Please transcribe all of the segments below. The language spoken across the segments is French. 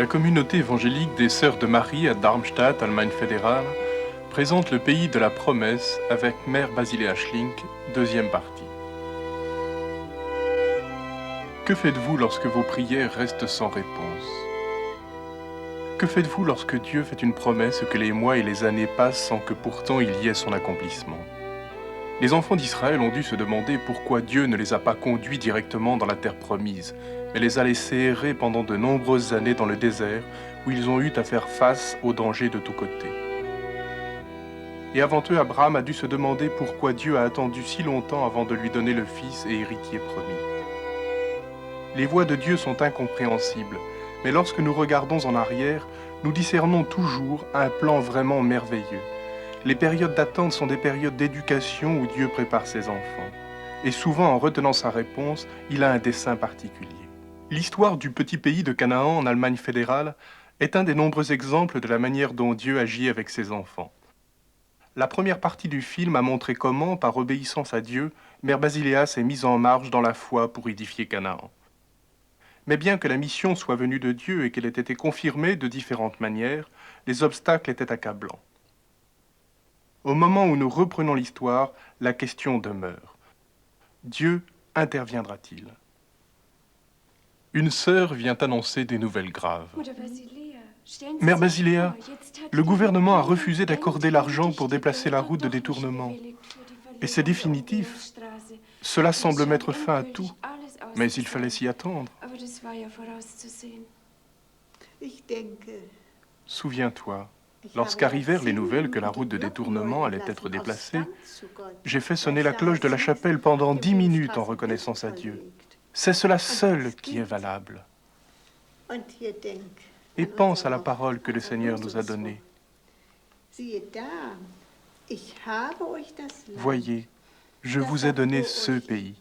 La communauté évangélique des Sœurs de Marie à Darmstadt, Allemagne fédérale, présente le pays de la promesse avec Mère Basilea Schlink, deuxième partie. Que faites-vous lorsque vos prières restent sans réponse? Que faites-vous lorsque Dieu fait une promesse que les mois et les années passent sans que pourtant il y ait son accomplissement? Les enfants d'Israël ont dû se demander pourquoi Dieu ne les a pas conduits directement dans la terre promise, mais les a laissés errer pendant de nombreuses années dans le désert, où ils ont eu à faire face aux dangers de tous côtés. Et avant eux, Abraham a dû se demander pourquoi Dieu a attendu si longtemps avant de lui donner le fils et héritier promis. Les voies de Dieu sont incompréhensibles, mais lorsque nous regardons en arrière, nous discernons toujours un plan vraiment merveilleux. Les périodes d'attente sont des périodes d'éducation où Dieu prépare ses enfants. Et souvent, en retenant sa réponse, il a un dessein particulier. L'histoire du petit pays de Canaan en Allemagne fédérale est un des nombreux exemples de la manière dont Dieu agit avec ses enfants. La première partie du film a montré comment, par obéissance à Dieu, Mère Basilea s'est mise en marche dans la foi pour édifier Canaan. Mais bien que la mission soit venue de Dieu et qu'elle ait été confirmée de différentes manières, les obstacles étaient accablants. Au moment où nous reprenons l'histoire, la question demeure. Dieu interviendra-t-il? Une sœur vient annoncer des nouvelles graves. Mère Basilea, le gouvernement a refusé d'accorder l'argent pour déplacer la route de détournement. Et c'est définitif. Cela semble mettre fin à tout, mais il fallait s'y attendre. Souviens-toi. Lorsqu'arrivèrent les nouvelles que la route de détournement allait être déplacée, j'ai fait sonner la cloche de la chapelle pendant 10 minutes en reconnaissance à Dieu. C'est cela seul qui est valable. Et pense à la parole que le Seigneur nous a donnée. Voyez, je vous ai donné ce pays.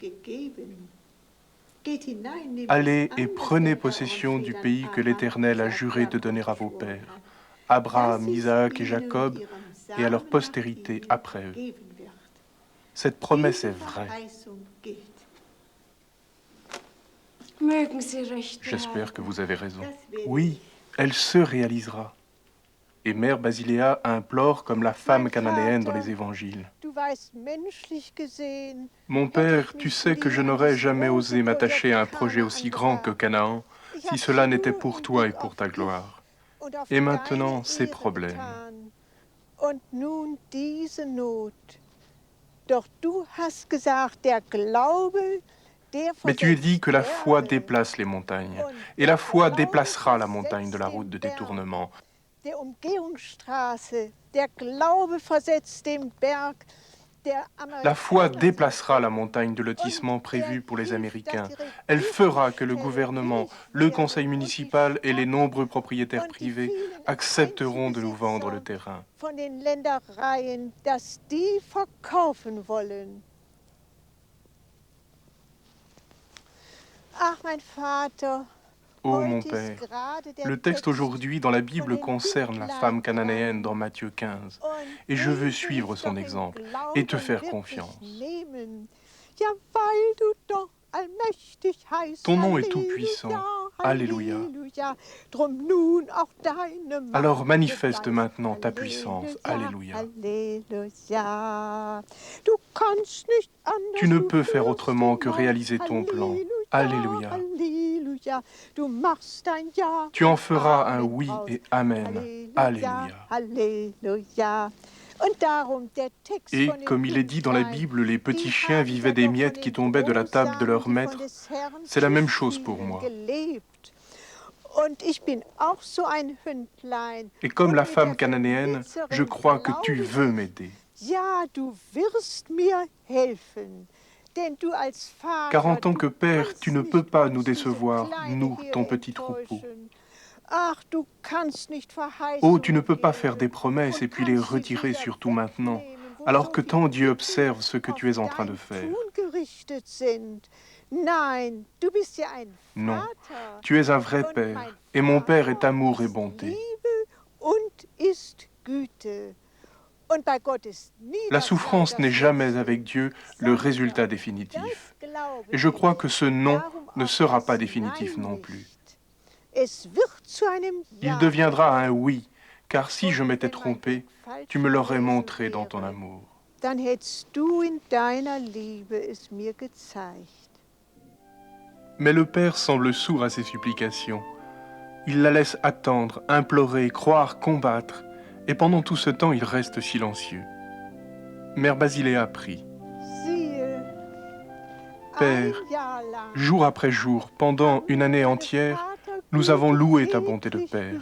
Allez et prenez possession du pays que l'Éternel a juré de donner à vos pères. Abraham, Isaac et Jacob, et à leur postérité après eux. Cette promesse est vraie. J'espère que vous avez raison. Oui, elle se réalisera. Et Mère Basilea implore comme la femme cananéenne dans les évangiles. Mon père, tu sais que je n'aurais jamais osé m'attacher à un projet aussi grand que Canaan si cela n'était pour toi et pour ta gloire. Et maintenant, ces problèmes. Mais tu as dit que la foi déplace les montagnes, et la foi déplacera la montagne de la route de détournement. La foi déplacera la montagne de lotissement prévue pour les Américains. Elle fera que le gouvernement, le conseil municipal et les nombreux propriétaires privés accepteront de nous vendre le terrain. Oh mon Père, le texte aujourd'hui dans la Bible concerne la femme cananéenne dans Matthieu 15, et je veux suivre son exemple et te faire confiance. Ton nom est tout-puissant. Alléluia. Alors manifeste maintenant ta puissance. Alléluia. Tu ne peux faire autrement que réaliser ton plan. Alléluia. Tu en feras un oui et amen. Alléluia. Et comme il est dit dans la Bible, les petits chiens vivaient des miettes qui tombaient de la table de leur maître. C'est la même chose pour moi. Et comme la femme cananéenne, je crois que tu veux m'aider. Car en tant que père, tu ne peux pas nous décevoir, nous, ton petit troupeau. Oh, tu ne peux pas faire des promesses et puis les retirer surtout maintenant, alors que tant Dieu observe ce que tu es en train de faire. Non, tu es un vrai père, et mon père est amour et bonté. La souffrance n'est jamais avec Dieu le résultat définitif. Et je crois que ce non ne sera pas définitif non plus. Il deviendra un oui, car si je m'étais trompé, tu me l'aurais montré dans ton amour. Dann hättest du in deiner Liebe es mir gezeigt. Mais le Père semble sourd à ses supplications. Il la laisse attendre, implorer, croire, combattre, et pendant tout ce temps, il reste silencieux. Mère Basiléa prie. Siehe, Père, ein Jahr lang jour après jour, pendant une année entière, nous avons loué ta bonté de Père.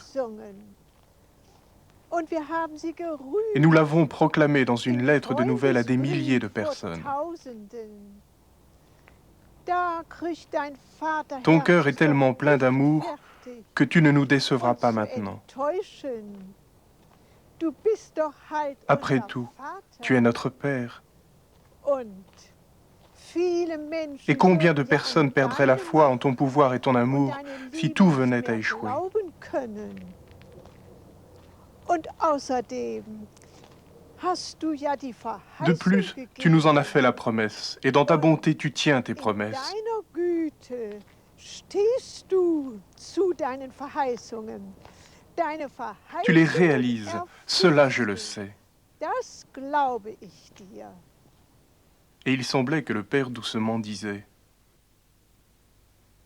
Und wir haben sie gerühmt Et nous l'avons proclamé dans une in lettre de nouvelles à des milliers de Freudesbrief vor personnes. Tausenden. Da kriegt dein Vater Ton cœur est Herz tellement doch plein nicht d'amour fertig, que tu ne nous décevras uns pas zu maintenant. enttäuschen. Du bist doch halt Après unser tout, Vater. tu es notre Père. Und viele Menschen Et combien de würden ja an personnes perdraient la deine foi en Macht ton pouvoir et ton und amour deine si Liebe tout nicht venait à mehr échouer? glauben können. Und außerdem hast du ja die De Verheißung plus, tu nous en as fait la gegeben. promesse, et dans ta bonté, tu tiens tes In promesses. deiner Güte stehst du zu deinen Verheißungen. Deine Tu les Verheißungen réalises, cela je le erfüllst du. sais. Das glaube ich dir. Et il semblait que le Père doucement disait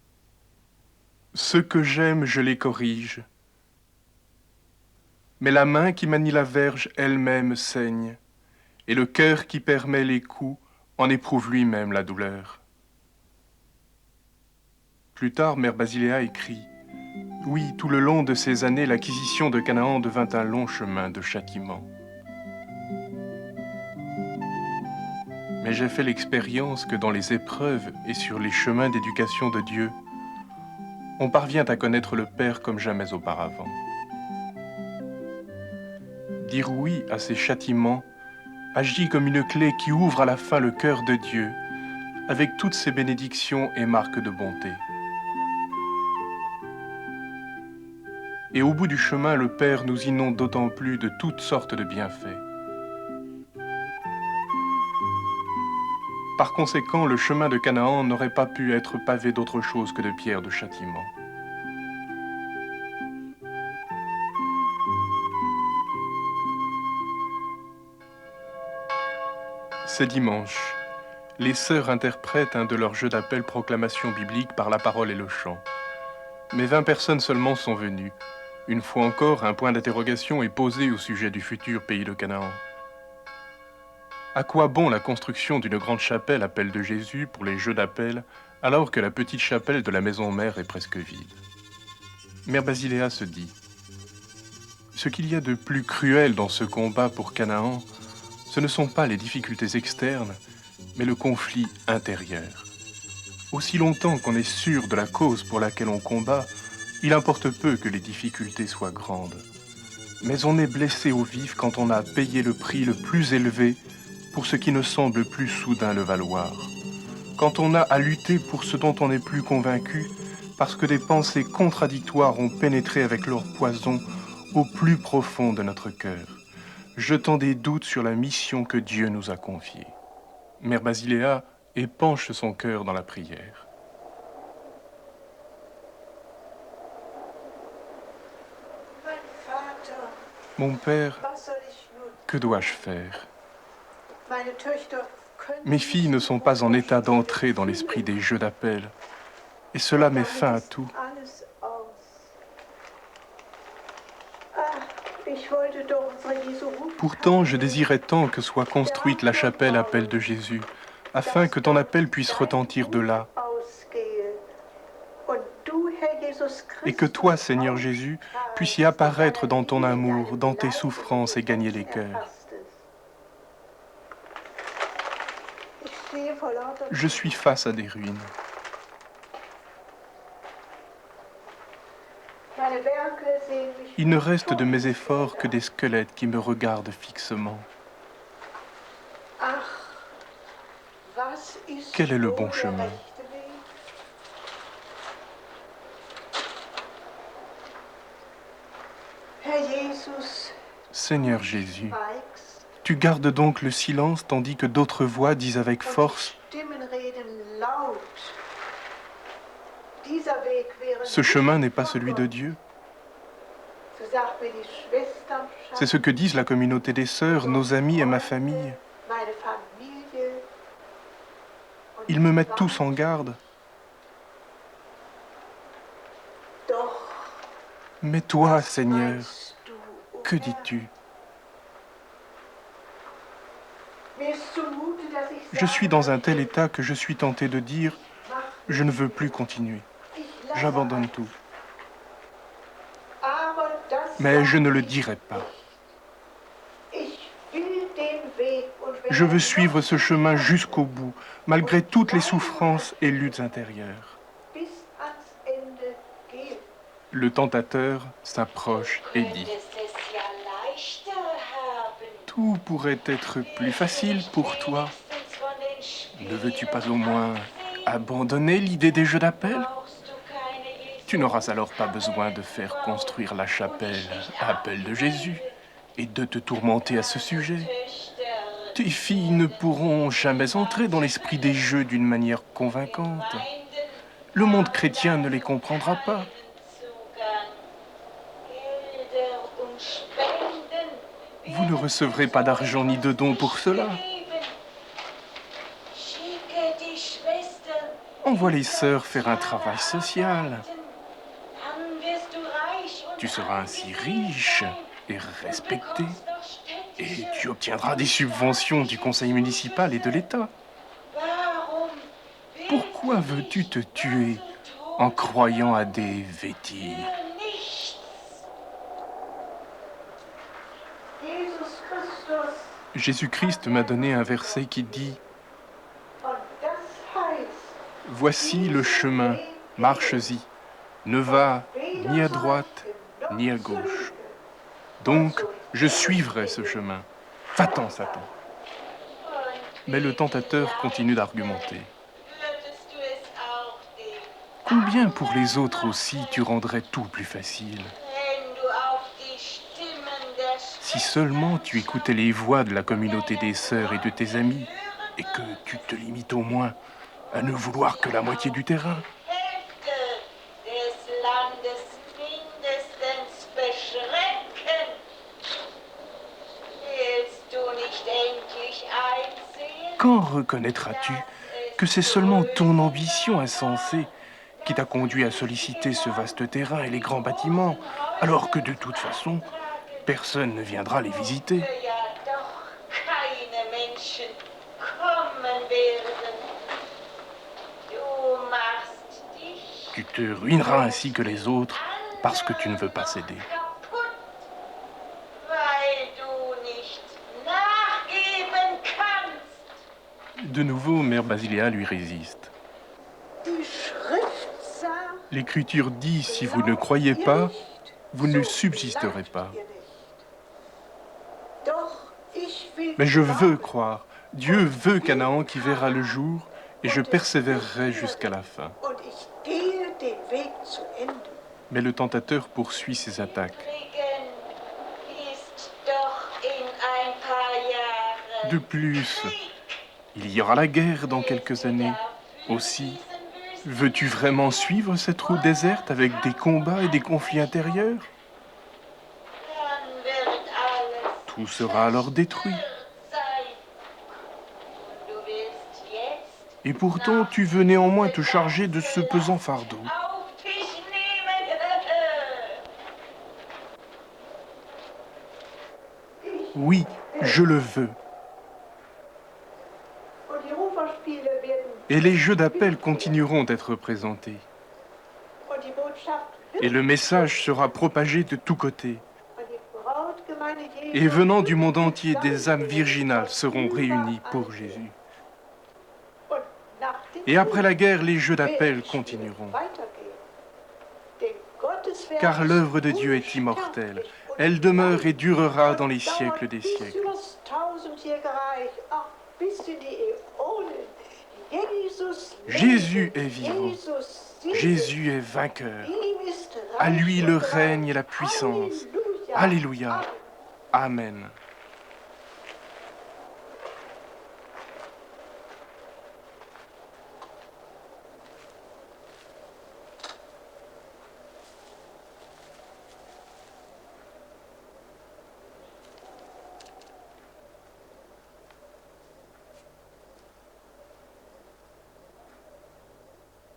« Ceux que j'aime, je les corrige. Mais la main qui manie la verge elle-même saigne, et le cœur qui permet les coups en éprouve lui-même la douleur. » Plus tard, Mère Basiléa écrit « Oui, tout le long de ces années, l'acquisition de Canaan devint un long chemin de châtiment. Mais j'ai fait l'expérience que dans les épreuves et sur les chemins d'éducation de Dieu, on parvient à connaître le Père comme jamais auparavant. Dire oui à ces châtiments agit comme une clé qui ouvre à la fin le cœur de Dieu, avec toutes ses bénédictions et marques de bonté. Et au bout du chemin, le Père nous inonde d'autant plus de toutes sortes de bienfaits. Par conséquent, le chemin de Canaan n'aurait pas pu être pavé d'autre chose que de pierres de châtiment. C'est dimanche. Les sœurs interprètent un de leurs jeux d'appel proclamation biblique par la parole et le chant. Mais 20 personnes seulement sont venues. Une fois encore, un point d'interrogation est posé au sujet du futur pays de Canaan. À quoi bon la construction d'une grande chapelle appel de Jésus pour les jeux d'appel, alors que la petite chapelle de la maison mère est presque vide? Mère Basiléa se dit, ce qu'il y a de plus cruel dans ce combat pour Canaan, ce ne sont pas les difficultés externes, mais le conflit intérieur. Aussi longtemps qu'on est sûr de la cause pour laquelle on combat, il importe peu que les difficultés soient grandes. Mais on est blessé au vif quand on a payé le prix le plus élevé pour ce qui ne semble plus soudain le valoir. Quand on a à lutter pour ce dont on n'est plus convaincu, parce que des pensées contradictoires ont pénétré avec leur poison au plus profond de notre cœur, jetant des doutes sur la mission que Dieu nous a confiée. Mère Basiléa épanche son cœur dans la prière. Mon Père, que dois-je faire? Mes filles ne sont pas en état d'entrer dans l'esprit des jeux d'appel, et cela met fin à tout. Pourtant, je désirais tant que soit construite la chapelle appel de Jésus, afin que ton appel puisse retentir de là, et que toi, Seigneur Jésus, puisses y apparaître dans ton amour, dans tes souffrances et gagner les cœurs. Je suis face à des ruines. Il ne reste de mes efforts que des squelettes qui me regardent fixement. Quel est le bon chemin? Seigneur Jésus, tu gardes donc le silence tandis que d'autres voix disent avec force: Ce chemin n'est pas celui de Dieu. C'est ce que disent la communauté des sœurs, nos amis et ma famille. Ils me mettent tous en garde. Mais toi, Seigneur, que dis-tu? Je suis dans un tel état que je suis tenté de dire « Je ne veux plus continuer. J'abandonne tout. » Mais je ne le dirai pas. Je veux suivre ce chemin jusqu'au bout, malgré toutes les souffrances et luttes intérieures. Le tentateur s'approche et dit « Tout pourrait être plus facile pour toi. Ne veux-tu pas au moins abandonner l'idée des jeux d'appel? Tu n'auras alors pas besoin de faire construire la chapelle Appel de Jésus et de te tourmenter à ce sujet. Tes filles ne pourront jamais entrer dans l'esprit des jeux d'une manière convaincante. Le monde chrétien ne les comprendra pas. Vous ne recevrez pas d'argent ni de dons pour cela. Envoie les sœurs faire un travail social. Tu seras ainsi riche et respecté. Et tu obtiendras des subventions du conseil municipal et de l'État. Pourquoi veux-tu te tuer en croyant à des vêtilles? Jésus-Christ m'a donné un verset qui dit « Voici le chemin, marche-y, ne va ni à droite ni à gauche. Donc, je suivrai ce chemin. Va-t'en, Satan. » Mais le tentateur continue d'argumenter. Combien pour les autres aussi tu rendrais tout plus facile? Si seulement tu écoutais les voix de la communauté des sœurs et de tes amis, et que tu te limites au moins à ne vouloir que la moitié du terrain. Quand reconnaîtras-tu que c'est seulement ton ambition insensée qui t'a conduit à solliciter ce vaste terrain et les grands bâtiments, alors que de toute façon, personne ne viendra les visiter? Tu te ruineras ainsi que les autres parce que tu ne veux pas céder. De nouveau, Mère Basiléa lui résiste. L'Écriture dit, si vous ne croyez pas, vous ne subsisterez pas. Mais je veux croire. Dieu veut Canaan qui verra le jour, et je persévérerai jusqu'à la fin. Mais le tentateur poursuit ses attaques. De plus, il y aura la guerre dans quelques années. Aussi, veux-tu vraiment suivre cette route déserte avec des combats et des conflits intérieurs? Tout sera alors détruit. Et pourtant, tu veux néanmoins te charger de ce pesant fardeau. Oui, je le veux. Et les jeux d'appel continueront d'être présentés. Et le message sera propagé de tous côtés. Et venant du monde entier, des âmes virginales seront réunies pour Jésus. Et après la guerre, les jeux d'appel continueront. Car l'œuvre de Dieu est immortelle. Elle demeure et durera dans les siècles des siècles. Jésus est vivant. Jésus est vainqueur. À lui le règne et la puissance. Alléluia. Amen.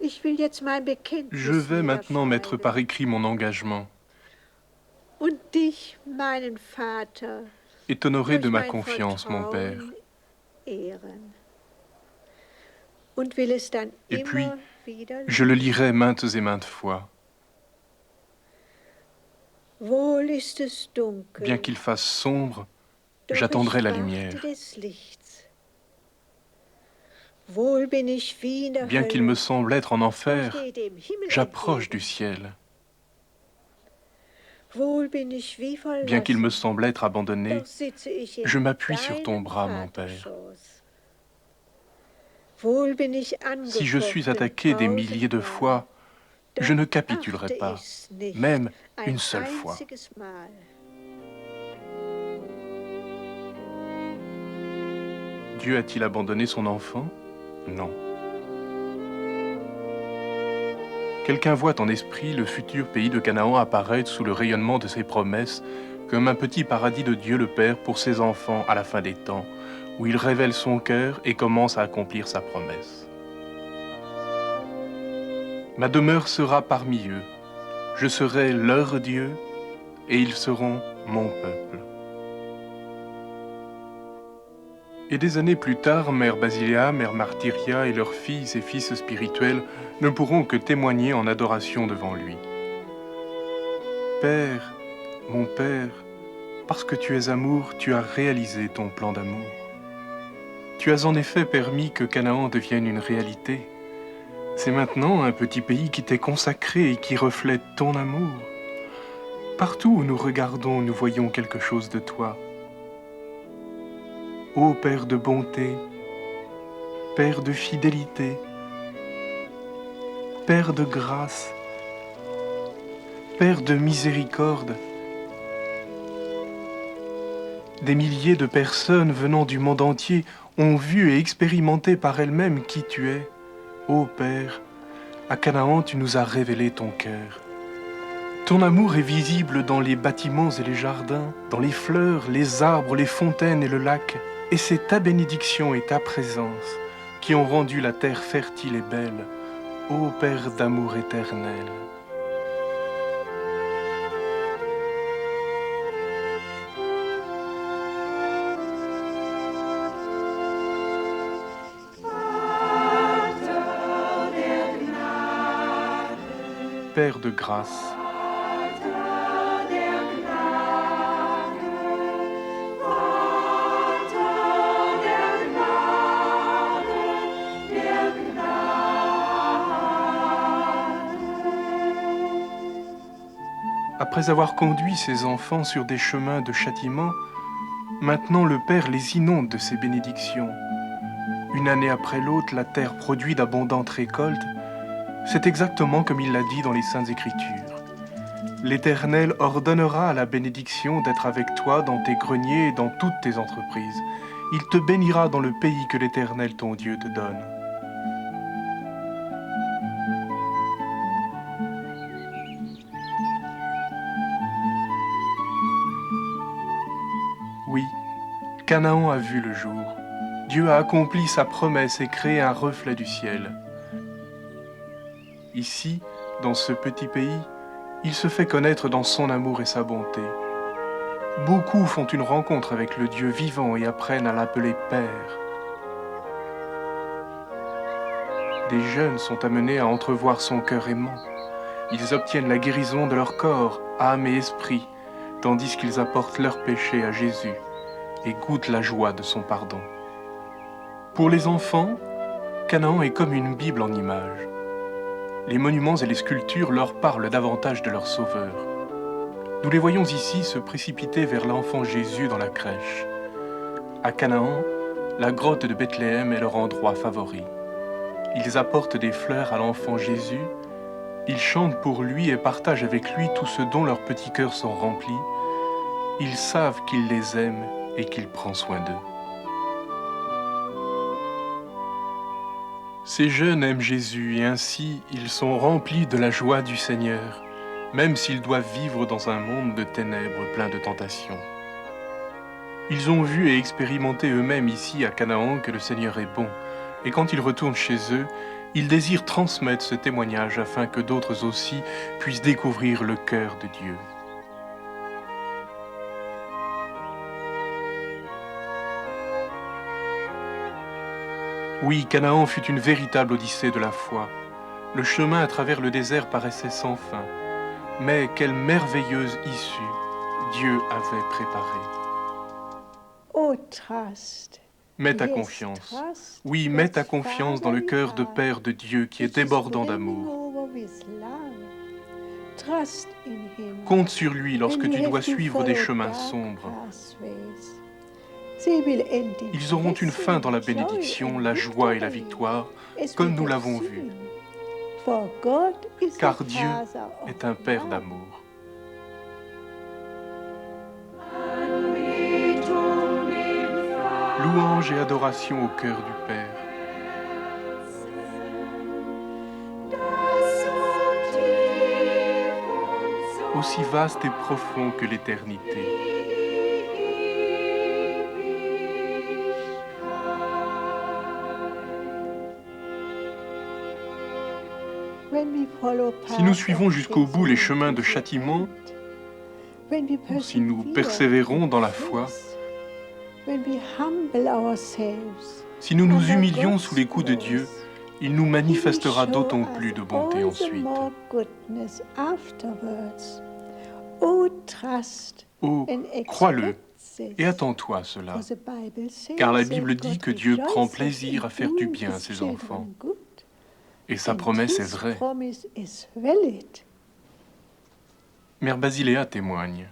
Ich will jetzt mein Bekenntnis Je vais maintenant mettre niederschreiben. par écrit mon engagement Und dich, meinen Vater, et t'honorer de durch ma mein confiance, mon Père. Vertrauen ehren. Und will es dann Et puis, immer wieder je le lirai maintes et maintes fois. Wohl ist es dunkel, Bien qu'il fasse sombre, doch j'attendrai ich la warte lumière. des Lichts. Wohl bin ich wie in der Bien qu'il me Hölle, semble être en doch enfer, gehe dem Himmel j'approche du entgegen. ciel. Wohl bin ich wie Bien qu'il me verlassen, semble être abandonné, doch sitze ich in je m'appuie sur ton deinem bras, mon Père. Vaterschoß. Wohl bin ich Si je suis angefochten attaqué des milliers de 1000-mal, fois, je doch ne capitulerai achte pas, ich's nicht même ein une seule fois. einziges Mal. Dieu a-t-il abandonné son enfant? Non. Quelqu'un voit en esprit le futur pays de Canaan apparaître sous le rayonnement de ses promesses, comme un petit paradis de Dieu le Père pour ses enfants à la fin des temps, où il révèle son cœur et commence à accomplir sa promesse. Ma demeure sera parmi eux, je serai leur Dieu, et ils seront mon peuple. Et des années plus tard, Mère Basiléa, Mère Martyria et leurs filles et fils spirituels ne pourront que témoigner en adoration devant lui. Père, mon Père, parce que tu es amour, tu as réalisé ton plan d'amour. Tu as en effet permis que Canaan devienne une réalité. C'est maintenant un petit pays qui t'est consacré et qui reflète ton amour. Partout où nous regardons, nous voyons quelque chose de toi. Ô Père de bonté, Père de fidélité, Père de grâce, Père de miséricorde, des milliers de personnes venant du monde entier ont vu et expérimenté par elles-mêmes qui tu es. Ô Père, à Canaan, tu nous as révélé ton cœur. Ton amour est visible dans les bâtiments et les jardins, dans les fleurs, les arbres, les fontaines et le lac. Et c'est ta bénédiction et ta présence qui ont rendu la terre fertile et belle, ô Père d'amour éternel. Père de grâce, après avoir conduit ses enfants sur des chemins de châtiment, maintenant le Père les inonde de ses bénédictions. Une année après l'autre, la terre produit d'abondantes récoltes. C'est exactement comme il l'a dit dans les Saintes Écritures. L'Éternel ordonnera à la bénédiction d'être avec toi dans tes greniers et dans toutes tes entreprises. Il te bénira dans le pays que l'Éternel ton Dieu te donne. Oui, Canaan a vu le jour. Dieu a accompli sa promesse et créé un reflet du ciel. Ici, dans ce petit pays, il se fait connaître dans son amour et sa bonté. Beaucoup font une rencontre avec le Dieu vivant et apprennent à l'appeler Père. Des jeunes sont amenés à entrevoir son cœur aimant. Ils obtiennent la guérison de leur corps, âme et esprit, tandis qu'ils apportent leurs péchés à Jésus et goûtent la joie de son pardon. Pour les enfants, Canaan est comme une Bible en images. Les monuments et les sculptures leur parlent davantage de leur Sauveur. Nous les voyons ici se précipiter vers l'enfant Jésus dans la crèche. À Canaan, la grotte de Bethléem est leur endroit favori. Ils apportent des fleurs à l'enfant Jésus, ils chantent pour lui et partagent avec lui tout ce dont leurs petits cœurs sont remplis. Ils savent qu'il les aime et qu'il prend soin d'eux. Ces jeunes aiment Jésus et ainsi ils sont remplis de la joie du Seigneur, même s'ils doivent vivre dans un monde de ténèbres plein de tentations. Ils ont vu et expérimenté eux-mêmes ici à Canaan que le Seigneur est bon, et quand ils retournent chez eux, Il désire transmettre ce témoignage afin que d'autres aussi puissent découvrir le cœur de Dieu. Oui, Canaan fut une véritable odyssée de la foi. Le chemin à travers le désert paraissait sans fin. Mais quelle merveilleuse issue Dieu avait préparée. Oh, trust. Mets ta Yes, confiance. trust Oui, what mets ta confiance dans le Father cœur de you are, Père de Dieu qui est which is débordant brimming d'amour. over with love. Trust in him. Compte sur lui lorsque When tu you dois have to suivre des follow chemins dark sombres. pathways. They will end in Ils auront une fin dans la blessing, joy bénédiction, and la joie et la victory, victoire, as comme we nous have l'avons seen. vu, For God is car the Dieu Father of est un Père love. d'amour. Louange et adoration au cœur du Père. Aussi vaste et profond que l'éternité. When we follow Si nous paths suivons of jusqu'au bout les chemins de chastening, châtiment, when we ou si nous persevere persévérons in dans la foi, faith, when we humble ourselves si nous nous under humilions God's sous les coups de Dieu, grace, il nous He will manifestera show d'autant us plus de bonté all the ensuite. more goodness afterwards. Oh, trust Oh, and crois-le expect this. et attends-toi à cela, For the Bible says car la that Bible dit God que Dieu prend rejoices plaisir in à faire du doing bien à his ses children enfants. good. Et sa And promesse est his vraie. promise is valid. Mère Basiléa témoigne.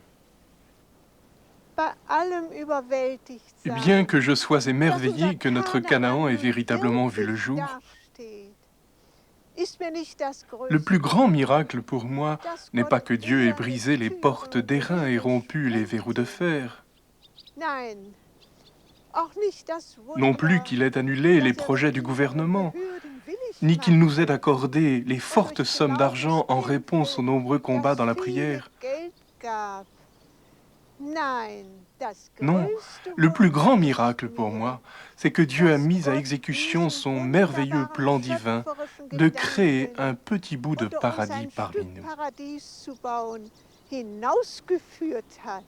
Bei allem überwältigt sein, Bien que je sois dass émerveillé unser que notre Canaan ait nun véritablement vu le wirklich jour, dasteht, ist mir nicht das le plus größte grand Wunder, miracle pour moi dass n'est Gott pas que Dieu ait eherne brisé les portes Türen d'airain et rompu les gerichtet. verrous de fer, Nein, auch nicht das non plus Wunder, qu'il ait annulé les dass projets du Regierung und gouvernement, Behörden willig ni qu'il nous ait machte, accordé les und fortes durch sommes d'argent en Glaubenskämpfe réponse aux nombreux combats das dans la viele prière. Geld gab. Nein, das Non, größte le plus Wunder grand ist miracle pour mir, moi, c'est que Dieu a dass mis à Gott exécution diesen son merveilleux wunderbaren plan divin schöpferischen de créer Gedanken, un petit bout de unter uns paradis ein parmi Stück nous. Paradies zu bauen, hinausgeführt hat.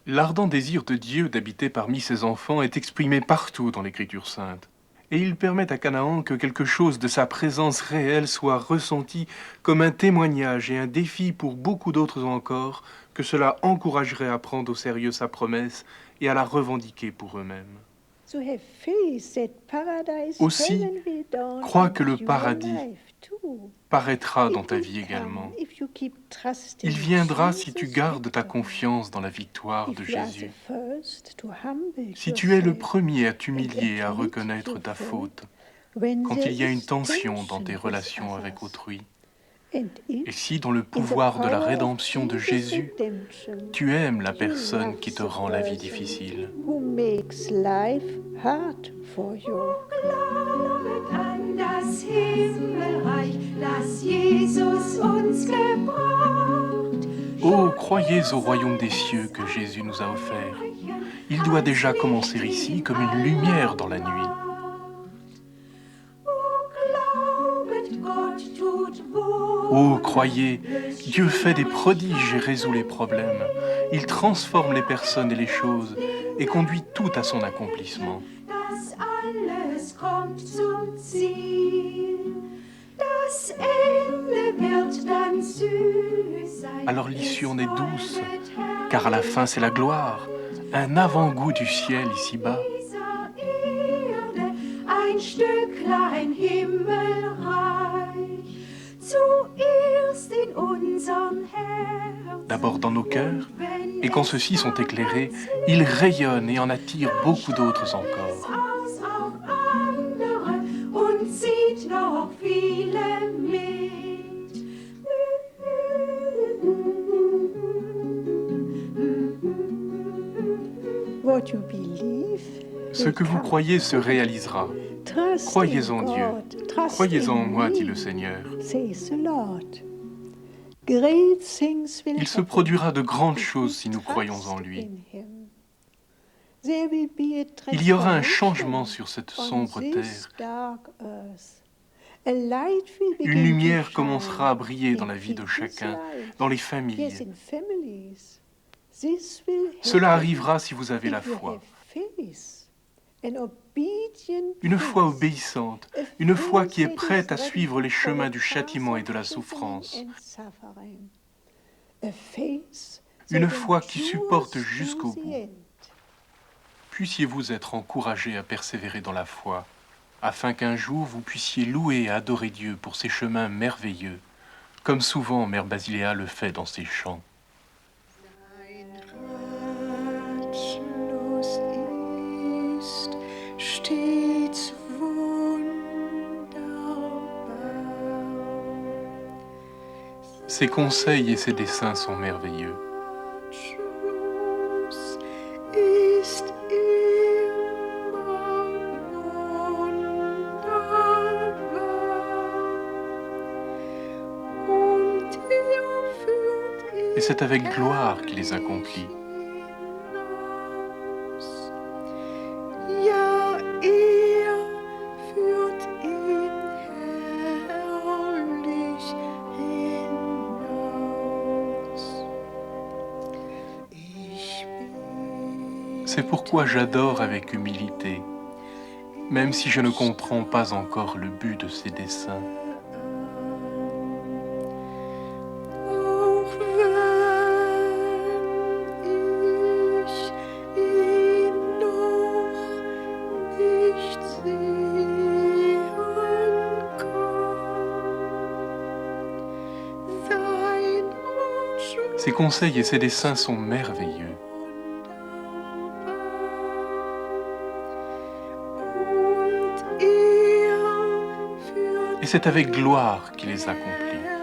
L'ardent désir de Dieu d'habiter parmi ses enfants est exprimé partout dans l'Écriture sainte. Et il permet à Canaan que quelque chose de sa présence réelle soit ressenti comme un témoignage et un défi pour beaucoup d'autres encore, que cela encouragerait à prendre au sérieux sa promesse et à la revendiquer pour eux-mêmes. So have faith that paradise Aussi, heaven will dawn crois in que le your paradis life too. paraîtra dans It ta will vie come également. if you keep trusting Il viendra si tu Jesus' gardes ta victory. confiance dans la victoire de If you are the Jésus. first to humble Si tu es le yourself premier à and t'humilier et à admit reconnaître your ta fault, faute, when quand there il y a une is tension dans tension tes with relations avec others, autrui, and et if si dans le in the pouvoir de la power of rédemption de Jesus' Jésus, redemption, tu aimes la you personne love qui te the rend la vie person difficile. who makes life hard for you. Glaubet an das Himmelreich, das Jesus uns gebracht. Oh, croyez au royaume des cieux que Jésus nous a offert. Il doit déjà commencer ici comme une lumière dans la nuit. Oh, croyez, Dieu fait des prodiges et résout les problèmes. Il transforme les personnes et les choses et conduit tout à son accomplissement. Das alles kommt zum Ziel. Das Ende wird dann süß sein. Alors l'issue en est douce, car à la fin c'est la gloire, un avant-goût du ciel ici-bas. Dieser Erde ein Stücklein Himmelreich. Zuerst in unserem Herzen. D'abord dans nos cœurs, et quand ceux-ci sont éclairés, ils rayonnent et en attirent beaucoup d'autres encore. Aus auf andere und zieht noch viele mit. What you believe Ce will que vous come. croyez se réalisera. Trust Croyez in en Dieu. God. Trust Croyez en in moi, me, dit le Seigneur. says the Lord. Great things will Il se happen produira de grandes if choses we si nous croyons en trust lui. in him. Il y aura un changement sur cette sombre terre. Une lumière commencera à briller dans la vie de chacun, dans les familles. Cela arrivera si vous avez la foi. Une foi obéissante, une foi qui est prête à suivre les chemins du châtiment et de la souffrance. Une foi qui supporte jusqu'au bout. Puissiez-vous être encouragés à persévérer dans la foi, afin qu'un jour vous puissiez louer et adorer Dieu pour ses chemins merveilleux, comme souvent Mère Basiléa le fait dans ses chants. Ses conseils et ses desseins sont merveilleux. Et c'est avec gloire qu'il les accomplit. C'est pourquoi j'adore avec humilité, même si je ne comprends pas encore le but de ses desseins. Ses conseils et ses desseins sont merveilleux. Et c'est avec gloire qu'il les accomplit.